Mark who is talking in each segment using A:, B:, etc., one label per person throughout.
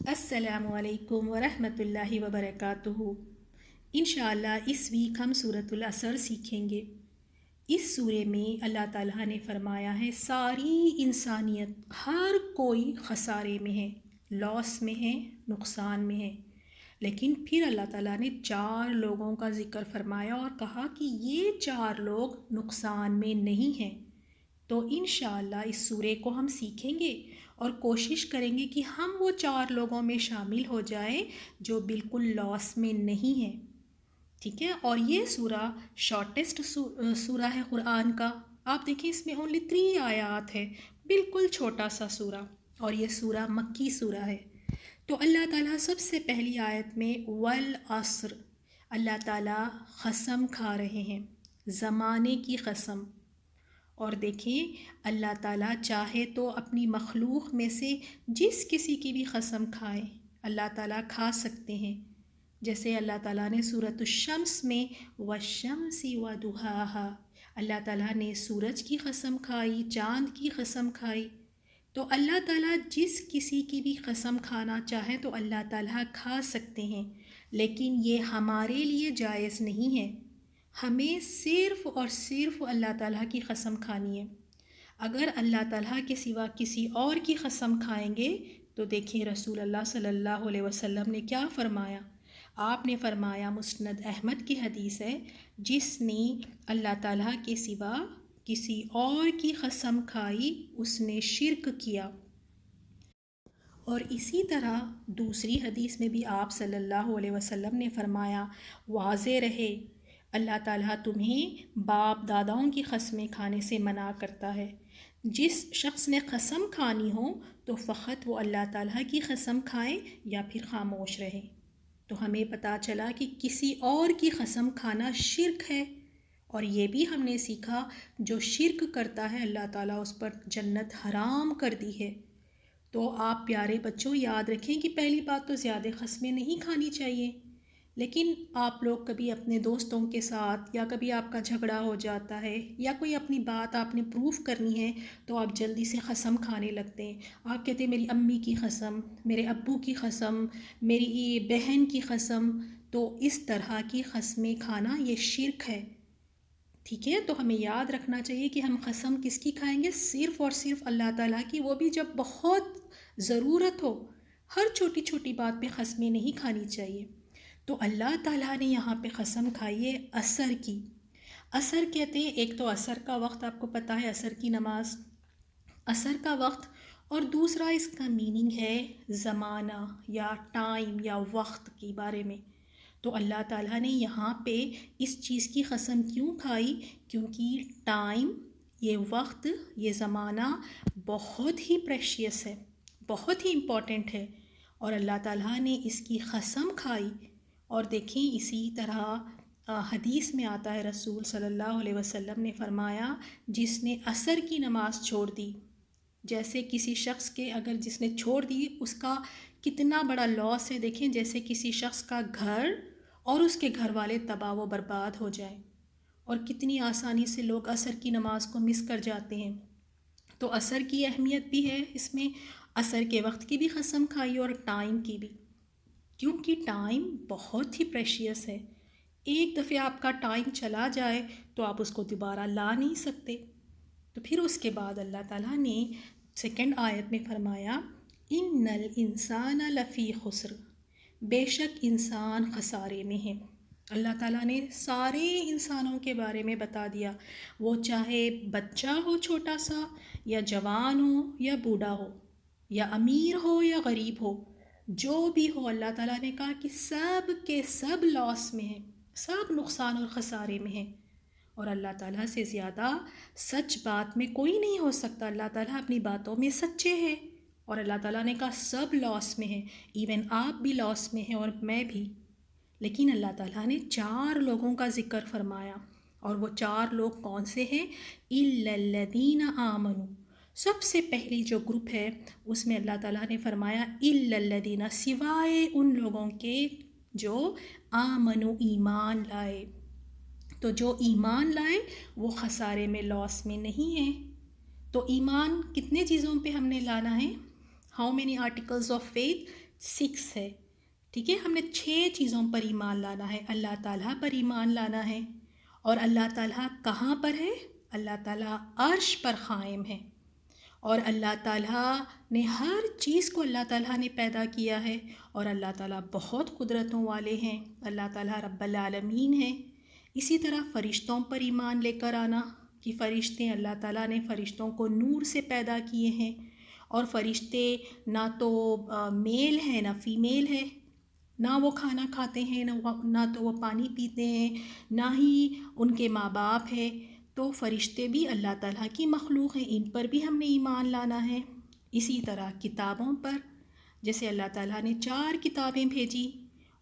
A: السلام علیکم ورحمۃ اللہ وبرکاتہ۔ انشاءاللہ اس ویک ہم سورۃ العصر سیکھیں گے۔ اس سورے میں اللہ تعالیٰ نے فرمایا ہے ساری انسانیت ہر کوئی خسارے میں ہے، لاس میں ہے، نقصان میں ہے، لیکن پھر اللہ تعالیٰ نے 4 لوگوں کا ذکر فرمایا اور کہا کہ یہ 4 لوگ نقصان میں نہیں ہیں۔ تو انشاءاللہ اس سورے کو ہم سیکھیں گے اور کوشش کریں گے کہ ہم وہ 4 لوگوں میں شامل ہو جائیں جو بالکل لاس میں نہیں ہیں، ٹھیک ہے۔ اور یہ سورہ شارٹیسٹ سورہ ہے قرآن کا۔ آپ دیکھیں اس میں اونلی 3 آیات ہے، بالکل چھوٹا سا سورہ، اور یہ سورہ مکی سورہ ہے۔ تو اللہ تعالیٰ سب سے پہلی آیت میں والعصر، اللہ تعالیٰ قسم کھا رہے ہیں، زمانے کی قسم۔ اور دیکھیں اللہ تعالیٰ چاہے تو اپنی مخلوق میں سے جس کسی کی بھی قسم کھائے، اللہ تعالیٰ کھا سکتے ہیں۔ جیسے اللہ تعالیٰ نے سورۃ الشمس میں والشمس وضحاها، اللہ تعالیٰ نے سورج کی قسم کھائی، چاند کی قسم کھائی۔ تو اللہ تعالیٰ جس کسی کی بھی قسم کھانا چاہے تو اللہ تعالیٰ کھا سکتے ہیں، لیکن یہ ہمارے لیے جائز نہیں ہے۔ ہمیں صرف اور صرف اللہ تعالیٰ کی قسم کھانی ہے۔ اگر اللہ تعالیٰ کے سوا کسی اور کی قسم کھائیں گے تو دیکھیں رسول اللہ صلی اللہ علیہ وسلم نے کیا فرمایا۔ آپ نے فرمایا، مسند احمد کی حدیث ہے، جس نے اللہ تعالیٰ کے سوا کسی اور کی قسم کھائی اس نے شرک کیا۔ اور اسی طرح دوسری حدیث میں بھی آپ صلی اللہ علیہ وسلم نے فرمایا، واضح رہے اللہ تعالیٰ تمہیں باپ داداؤں کی قسمیں کھانے سے منع کرتا ہے۔ جس شخص نے قسم کھانی ہو تو فقط وہ اللہ تعالیٰ کی قسم کھائے یا پھر خاموش رہے۔ تو ہمیں پتہ چلا کہ کسی اور کی قسم کھانا شرک ہے، اور یہ بھی ہم نے سیکھا جو شرک کرتا ہے اللہ تعالیٰ اس پر جنت حرام کر دی ہے۔ تو آپ پیارے بچوں یاد رکھیں کہ پہلی بات تو زیادہ قسمیں نہیں کھانی چاہیے، لیکن آپ لوگ کبھی اپنے دوستوں کے ساتھ یا کبھی آپ کا جھگڑا ہو جاتا ہے یا کوئی اپنی بات آپ نے پروف کرنی ہے تو آپ جلدی سے قسم کھانے لگتے ہیں۔ آپ کہتے ہیں میری امی کی قسم، میرے ابو کی قسم، میری بہن کی قسم۔ تو اس طرح کی قسمیں کھانا یہ شرک ہے، ٹھیک ہے۔ تو ہمیں یاد رکھنا چاہیے کہ ہم قسم کس کی کھائیں گے؟ صرف اور صرف اللہ تعالیٰ کی، وہ بھی جب بہت ضرورت ہو۔ ہر چھوٹی چھوٹی بات پہ قسمیں نہیں کھانی چاہیے۔ تو اللہ تعالیٰ نے یہاں پہ قسم کھائی ہے عصر کی۔ عصر کہتے ہیں، ایک تو عصر کا وقت آپ کو پتہ ہے، عصر کی نماز، عصر کا وقت، اور دوسرا اس کا میننگ ہے زمانہ یا ٹائم یا وقت کے بارے میں۔ تو اللہ تعالیٰ نے یہاں پہ اس چیز کی قسم کیوں کھائی؟ کیونکہ ٹائم، یہ وقت، یہ زمانہ بہت ہی پریشیس ہے، بہت ہی امپورٹنٹ ہے، اور اللہ تعالیٰ نے اس کی قسم کھائی۔ اور دیکھیں اسی طرح حدیث میں آتا ہے، رسول صلی اللہ علیہ وسلم نے فرمایا جس نے عصر کی نماز چھوڑ دی، جیسے کسی شخص کے اگر جس نے چھوڑ دی اس کا کتنا بڑا لاس ہے۔ دیکھیں جیسے کسی شخص کا گھر اور اس کے گھر والے تباہ و برباد ہو جائیں، اور کتنی آسانی سے لوگ عصر کی نماز کو مس کر جاتے ہیں۔ تو عصر کی اہمیت بھی ہے، اس میں عصر کے وقت کی بھی قسم کھائی اور ٹائم کی بھی، کیونکہ ٹائم بہت ہی پریشیس ہے۔ ایک دفعہ آپ کا ٹائم چلا جائے تو آپ اس کو دوبارہ لا نہیں سکتے۔ تو پھر اس کے بعد اللہ تعالیٰ نے سیکنڈ آیت میں فرمایا، ان الانسان لفی خسر، بے شک انسان خسارے میں ہے۔ اللہ تعالیٰ نے سارے انسانوں کے بارے میں بتا دیا، وہ چاہے بچہ ہو چھوٹا سا، یا جوان ہو یا بوڑھا ہو، یا امیر ہو یا غریب ہو، جو بھی ہو، اللہ تعالیٰ نے کہا کہ سب کے سب لاس میں ہیں، سب نقصان اور خسارے میں ہیں۔ اور اللہ تعالیٰ سے زیادہ سچ بات میں کوئی نہیں ہو سکتا۔ اللہ تعالیٰ اپنی باتوں میں سچے ہیں، اور اللہ تعالیٰ نے کہا سب لاس میں ہیں، ایون آپ بھی لاس میں ہیں اور میں بھی۔ لیکن اللہ تعالیٰ نے 4 لوگوں کا ذکر فرمایا، اور وہ 4 لوگ کون سے ہیں؟ اِلَّا الَّذِينَ آمَنُوا، سب سے پہلی جو گروپ ہے اس میں اللہ تعالیٰ نے فرمایا اِلَّا الَّذِينَ، سوائے ان لوگوں کے جو آمنوا، ایمان لائے۔ تو جو ایمان لائے وہ خسارے میں، لاس میں نہیں ہیں۔ تو ایمان کتنے چیزوں پہ ہم نے لانا ہے؟ How many articles of faith? 6 ہے. ٹھیک ہے، ہم نے 6 چیزوں پر ایمان لانا ہے. اللہ تعالیٰ پر ایمان لانا ہے. اور اللہ تعالیٰ کہاں پر ہے؟ اللہ تعالیٰ عرش پر قائم ہے. اور اللہ تعالیٰ نے ہر چیز کو اللہ تعالیٰ نے پیدا کیا ہے. اور اللہ تعالیٰ بہت قدرتوں والے ہیں. اللہ تعالیٰ رب العالمین ہیں. اسی طرح فرشتوں پر ایمان لے کر آنا کہ فرشتے، اللہ تعالیٰ نے فرشتوں کو نور سے پیدا کیے ہیں. اور فرشتے نہ تو میل ہیں نہ فیمیل ہے، نہ وہ کھانا کھاتے ہیں نہ تو وہ پانی پیتے ہیں، نہ ہی ان کے ماں باپ ہے. تو فرشتے بھی اللہ تعالیٰ کی مخلوق ہیں، ان پر بھی ہم نے ایمان لانا ہے. اسی طرح کتابوں پر، جیسے اللہ تعالیٰ نے 4 کتابیں بھیجی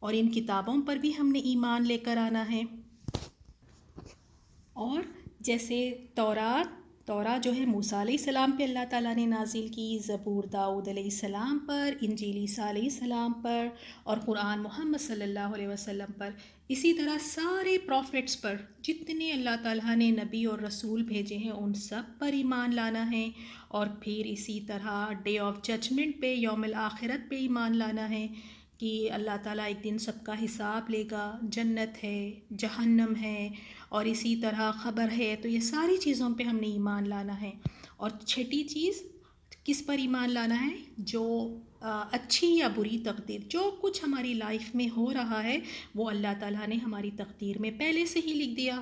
A: اور ان کتابوں پر بھی ہم نے ایمان لے کر آنا ہے. اور جیسے تورات جو ہے موسیٰ علیہ السلام پہ اللہ تعالیٰ نے نازل کی، زبور داؤد علیہ السلام پر، انجیل عیسیٰ علیہ السلام پر، اور قرآن محمد صلی اللہ علیہ وسلم پر. اسی طرح سارے پروفٹس پر، جتنے اللہ تعالیٰ نے نبی اور رسول بھیجے ہیں ان سب پر ایمان لانا ہے. اور پھر اسی طرح ڈے آف ججمنٹ پہ، یوم الآخرت پہ ایمان لانا ہے کہ اللہ تعالیٰ ایک دن سب کا حساب لے گا. جنت ہے، جہنم ہے، اور اسی طرح خبر ہے. تو یہ ساری چیزوں پہ ہم نے ایمان لانا ہے. اور 6ٹی چیز کس پر ایمان لانا ہے؟ جو اچھی یا بری تقدیر، جو کچھ ہماری لائف میں ہو رہا ہے وہ اللہ تعالیٰ نے ہماری تقدیر میں پہلے سے ہی لکھ دیا.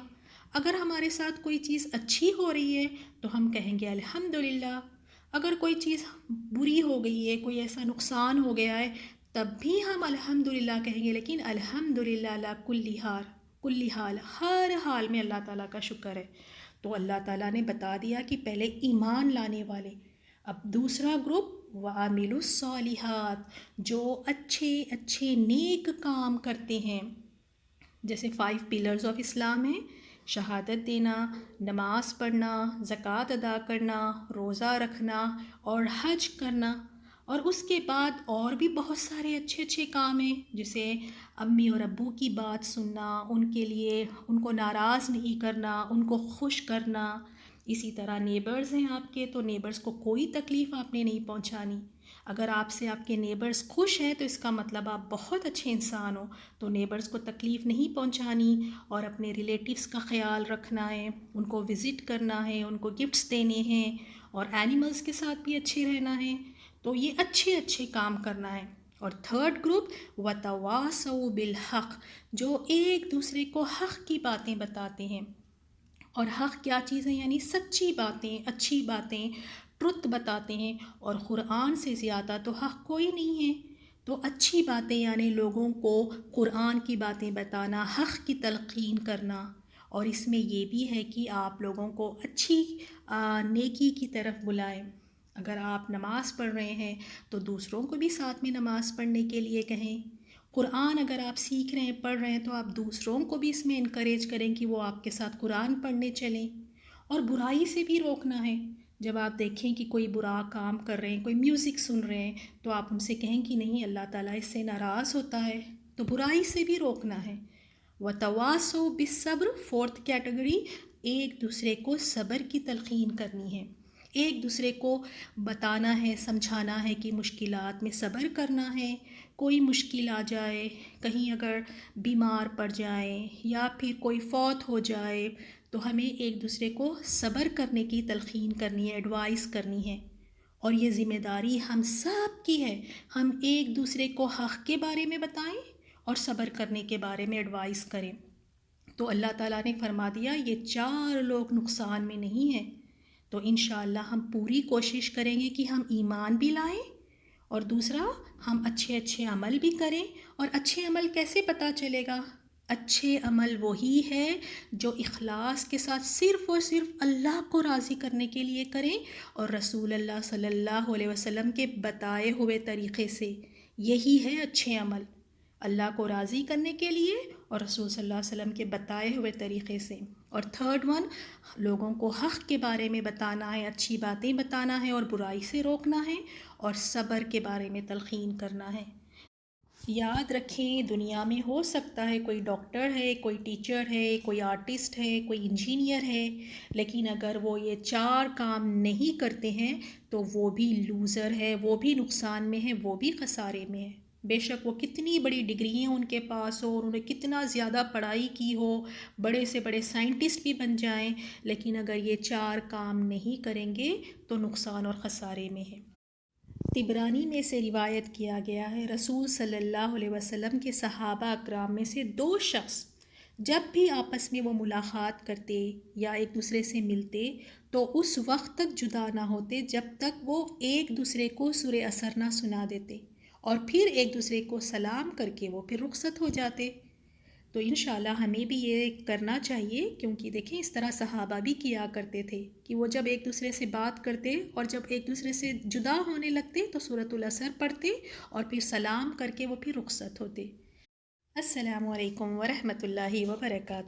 A: اگر ہمارے ساتھ کوئی چیز اچھی ہو رہی ہے تو ہم کہیں گے الحمدللہ. اگر کوئی چیز بری ہو گئی ہے، کوئی ایسا نقصان ہو گیا ہے، تب بھی ہم الحمدللہ کہیں گے. لیکن الحمدللہ علی کل حال، ہر حال میں اللہ تعالیٰ کا شکر ہے. تو اللہ تعالیٰ نے بتا دیا کہ پہلے ایمان لانے والے. اب دوسرا گروپ وَعَامِلُوا الصَّالِحَاتِ، جو اچھے نیک کام کرتے ہیں. جیسے 5 پلرز آف اسلام ہیں: شہادت دینا، نماز پڑھنا، زکوٰۃ ادا کرنا، روزہ رکھنا اور حج کرنا. اور اس کے بعد اور بھی بہت سارے اچھے کام ہیں، جیسے امی اور ابو کی بات سننا، ان کے لیے ان کو ناراض نہیں کرنا، ان کو خوش کرنا. اسی طرح نیبرز ہیں آپ کے، تو نیبرز کو کوئی تکلیف آپ نے نہیں پہنچانی. اگر آپ سے آپ کے نیبرز خوش ہیں تو اس کا مطلب آپ بہت اچھے انسان ہو. تو نیبرز کو تکلیف نہیں پہنچانی اور اپنے ریلیٹیوز کا خیال رکھنا ہے، ان کو وزٹ کرنا ہے، ان کو گفٹس دینے ہیں، اور اینیملز کے ساتھ بھی اچھے رہنا ہے. تو یہ اچھے کام کرنا ہے. اور 3rd گروپ وَتَوَاصَوْا بِالْحَقِّ، جو ایک دوسرے کو حق کی باتیں بتاتے ہیں. اور حق کیا چیز ہے؟ یعنی سچی باتیں، اچھی باتیں، ٹروتھ بتاتے ہیں. اور قرآن سے زیادہ تو حق کوئی نہیں ہے. تو اچھی باتیں یعنی لوگوں کو قرآن کی باتیں بتانا، حق کی تلقین کرنا. اور اس میں یہ بھی ہے کہ آپ لوگوں کو اچھی نیکی کی طرف بلائیں. اگر آپ نماز پڑھ رہے ہیں تو دوسروں کو بھی ساتھ میں نماز پڑھنے کے لیے کہیں. قرآن اگر آپ سیکھ رہے ہیں، پڑھ رہے ہیں، تو آپ دوسروں کو بھی اس میں انکریج کریں کہ وہ آپ کے ساتھ قرآن پڑھنے چلیں. اور برائی سے بھی روکنا ہے. جب آپ دیکھیں کہ کوئی برا کام کر رہے ہیں، کوئی میوزک سن رہے ہیں، تو آپ ان سے کہیں کہ نہیں، اللہ تعالیٰ اس سے ناراض ہوتا ہے. تو برائی سے بھی روکنا ہے. وَتَوَاصَوْا بِالصَّبْرِ 4th کیٹیگری، ایک دوسرے کو صبر کی تلقین کرنی ہے. ایک دوسرے کو بتانا ہے، سمجھانا ہے کہ مشکلات میں صبر کرنا ہے. کوئی مشکل آ جائے، کہیں اگر بیمار پڑ جائیں یا پھر کوئی فوت ہو جائے، تو ہمیں ایک دوسرے کو صبر کرنے کی تلقین کرنی ہے، ایڈوائز کرنی ہے. اور یہ ذمہ داری ہم سب کی ہے. ہم ایک دوسرے کو حق کے بارے میں بتائیں اور صبر کرنے کے بارے میں ایڈوائز کریں. تو اللہ تعالیٰ نے فرما دیا یہ 4 لوگ نقصان میں نہیں ہیں. تو انشاءاللہ ہم پوری کوشش کریں گے کہ ہم ایمان بھی لائیں، اور دوسرا ہم اچھے عمل بھی کریں. اور اچھے عمل کیسے پتہ چلے گا؟ اچھے عمل وہی ہے جو اخلاص کے ساتھ صرف اور صرف اللہ کو راضی کرنے کے لیے کریں، اور رسول اللہ صلی اللہ علیہ وسلم کے بتائے ہوئے طریقے سے. یہی ہے اچھے عمل، اللہ کو راضی کرنے کے لیے اور رسول صلی اللہ علیہ وسلم کے بتائے ہوئے طریقے سے. اور 3rd ون، لوگوں کو حق کے بارے میں بتانا ہے، اچھی باتیں بتانا ہے اور برائی سے روکنا ہے، اور صبر کے بارے میں تلقین کرنا ہے. یاد رکھیں، دنیا میں ہو سکتا ہے کوئی ڈاکٹر ہے، کوئی ٹیچر ہے، کوئی آرٹسٹ ہے، کوئی انجینئر ہے، لیکن اگر وہ یہ 4 کام نہیں کرتے ہیں تو وہ بھی لوزر ہے، وہ بھی نقصان میں ہے، وہ بھی خسارے میں ہے. بے شک وہ کتنی بڑی ڈگریاں ان کے پاس ہو، انہوں نے کتنا زیادہ پڑھائی کی ہو، بڑے سے بڑے سائنٹسٹ بھی بن جائیں، لیکن اگر یہ چار کام نہیں کریں گے تو نقصان اور خسارے میں ہے۔ طبرانی میں سے روایت کیا گیا ہے، رسول صلی اللہ علیہ وسلم کے صحابہ اکرام میں سے دو شخص جب بھی آپس میں وہ ملاقات کرتے یا ایک دوسرے سے ملتے تو اس وقت تک جدا نہ ہوتے جب تک وہ ایک دوسرے کو سورہ اثر نہ سنا دیتے، اور پھر ایک دوسرے کو سلام کر کے وہ پھر رخصت ہو جاتے۔ تو انشاءاللہ ہمیں بھی یہ کرنا چاہیے، کیونکہ دیکھیں اس طرح صحابہ بھی کیا کرتے تھے کہ وہ جب ایک دوسرے سے بات کرتے اور جب ایک دوسرے سے جدا ہونے لگتے تو سورۃ العصر پڑھتے اور پھر سلام کر کے وہ پھر رخصت ہوتے۔ السلام علیکم ورحمۃ اللہ وبرکاتہ۔